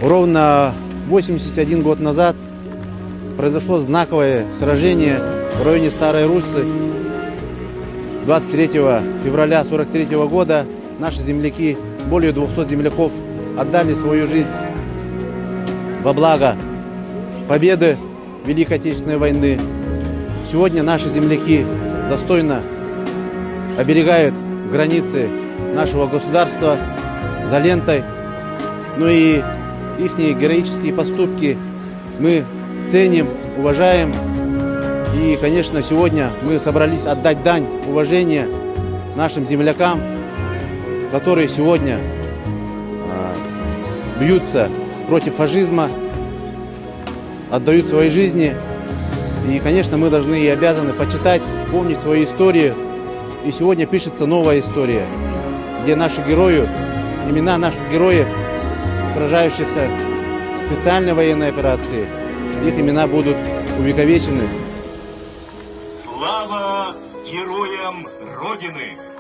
Ровно 81 год назад произошло знаковое сражение в районе Старой Руссы. 23 февраля 1943 года наши земляки, более 200 земляков, отдали свою жизнь во благо победы Великой Отечественной войны. Сегодня наши земляки достойно оберегают границы нашего государства за лентой. Ну и их героические поступки мы ценим, уважаем. И, конечно, сегодня мы собрались отдать дань уважения нашим землякам, которые сегодня бьются против фашизма, отдают свои жизни. И, конечно, мы должны и обязаны почитать, помнить свою историю. И сегодня пишется новая история, где наши герои, имена наших героев, сражающихся в специальной военной операции, их имена будут увековечены. Слава героям Родины!